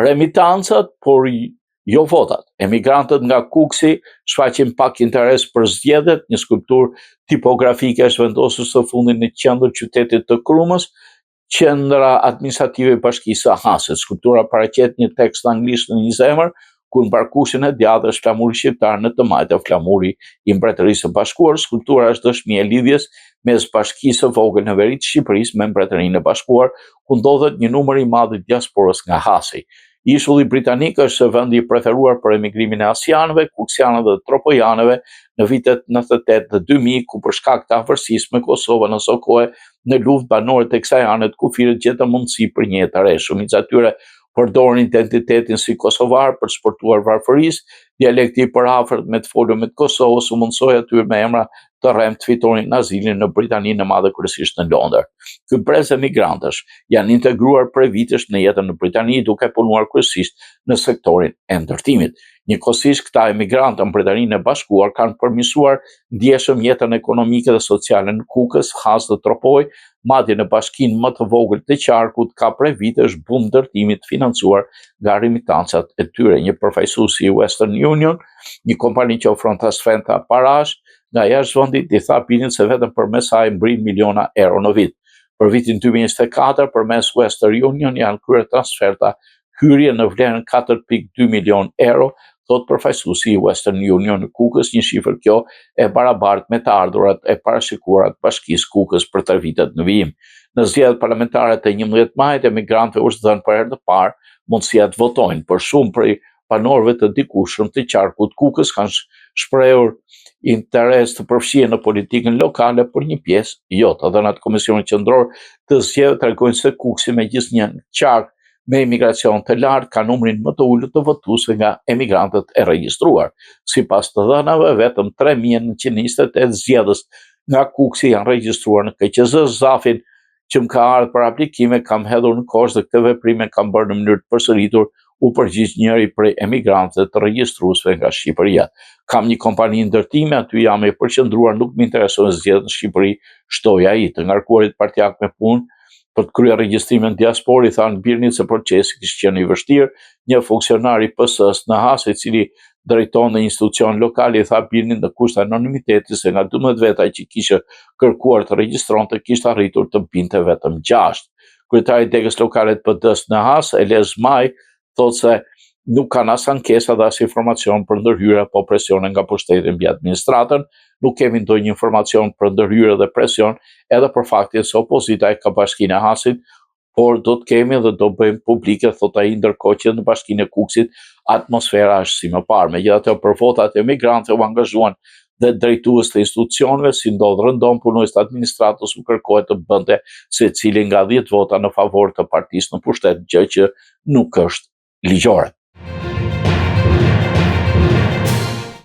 remitancat, por jo votat. Emigrantët nga Kuksi shfaqin pak interes për zgjedhjet, një skulptur tipografike është vendosur së fundit në qendër qytetit të Krumës, qendra administrative e bashkisë së Hasit. Skulptura paraqet një tekst anglisht në një zemër, ku në barkushin e djathtë është flamuri shqiptar në të majtë flamuri i Mbretërisë së Bashkuar. Skulptura është dëshmi e lidhjes mes bashkisë së vogël në veri të Shqipërisë me Mbretërinë e Bashkuar, ku ndodhet një numër i madh i diasporës nga Hasi. Ishulli britanik është vendi i preferuar për emigrimin e asianëve, kuksianëve dhe tropojanëve në vitet 98 dhe 2000, ku për shkak të afërsisë me Kosovën ose kohë në luftë banore të kësaj ane të kufirit gjetën mundësi për një jetë të re. Shumica e tyre përdorin identitetin si kosovar për të shpërtuar varfërisë, dialekti i përafërt me të folur me të Kosovës u mundsoi atyre me emra të rremtë fitonin azilin në Britaninë e Madhe, kryesisht në Londër. Ky brez emigrantësh janë integruar prej vitesh në jetën në Britani, duke punuar kryesisht në sektorin e ndërtimit. Njëkohësisht këta emigrantë në Britaninë e Bashkuar kanë përmirësuar ndjeshëm jetën ekonomike dhe sociale në Kukës, Has dhe Tropoj, madje në bashkinë më të vogël të qarkut ka prej vitesh bum ndërtimit financuar nga remitancat e tyre. Një përfaqësues i Western Union, një kompani që ofron transferta parash nga jashtë vendit, i tha Binit se vetëm përmes saj mbrin miliona euro në vit. Për vitin 2024, përmes Western Union janë kryer transferta hyrje në vlerën 4.2 milion euro, thot përfaqësuesi i Western Union në Kukës, një shifër kjo e barabartë me të ardhurat e parashikuara të Bashkisë Kukës për 3 vitet në vijim. Në zgjedhjet parlamentare të 11 majit, emigrantëve u dhënë për herë të parë mundësia të votojnë. Për shumë prej banorëve të dikushëm të qarkut Kukës kanë shprehur interes të përfshirë në politikën lokale, por një pjesë jo. Të dhënat Komisionit Qendror të zgjedhjeve tregojnë se Kuksi, megjithëse një qark me emigracion të lartë, ka numrin më të ulët të votuesve nga emigrantët e regjistruar. Sipas të dhënave, vetëm 3.928 zgjedhës nga Kuksi janë regjistruar në KQZ. Zafin që më ka ardhur për aplikime kam hedhur në kosh dhe këtë veprim e kam bërë në mënyrë të përsëritur, u përgjigj njëri prej emigrantëve të regjistruesve nga Shqipëria. Kam një kompani ndërtimi, aty jam i përqendruar, nuk më intereson zgjedhjet në Shqipëri, shtoi ai. Të ngarkuarit partijak me punë për të kryer regjistrimin diaspori, thanë Birnit se procesi kishte qenë i vështirë. Një funksionar i PS-s në Has, i cili drejton në institucion lokal, i tha Birnit në kusht anonimiteti se nga 12 veta që kishte kërkuar të regjistronte, kishte arritur të binte vetëm 6. Kryetari i degës lokale të PD-s në Has, Elez Maj, thotë se nuk kanë as ankesa dhe as informacion për ndërhyrje apo presione nga pushteti mbi administratën. Nuk kemi ndonjë informacion për ndërhyrje dhe presion, edhe për faktin se opozita e ka Bashkinë e Hasit, por do të kemi dhe do bëjmë publike, thot ai, ndërkohë që në Bashkinë e Kuksit atmosfera është si më parë. Megjithatë, për votat e emigrantëve u angazhuan dhe drejtues të institucioneve, si ndodh rëndom punojës të administratës, u kërkohet të bënte secili nga 10 vota në favor të partisë në pushtet, gjë që nuk është ligjore.